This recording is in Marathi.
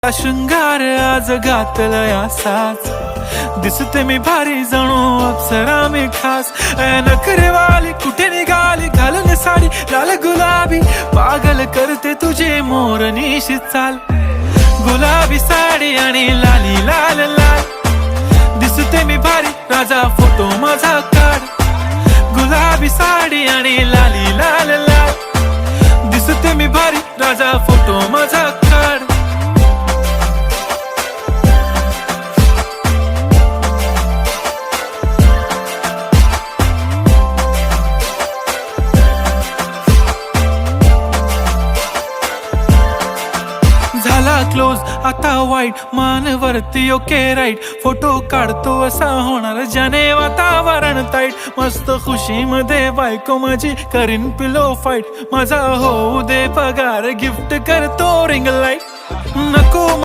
शृंगार आज घातलाय असाच, दिसते मी भारी जणू अप्सरा मी खास. नखरेवाली कुठे निघाली घालून साडी लाल गुलाबी, पागल करते तुझे मोरनीशी चाल. गुलाबी साडी आणि लाली लाल लाल, दिसते मी भारी राजा फोटो माझा काढ. गुलाबी साडी आणि लाली लाल लाल, दिसते मी भारी राजा फोटो माझा काढ. झाला क्लोज आता वाईट, मानवरती ओके राईट. फोटो काढतो असा होणार ज्याने वातावरण ताईट. मस्त खुशी मध्ये बायको माझी करीन पिलो फाईट. माझा होऊ दे पगार गिफ्ट करतो रिंग लाईट. नको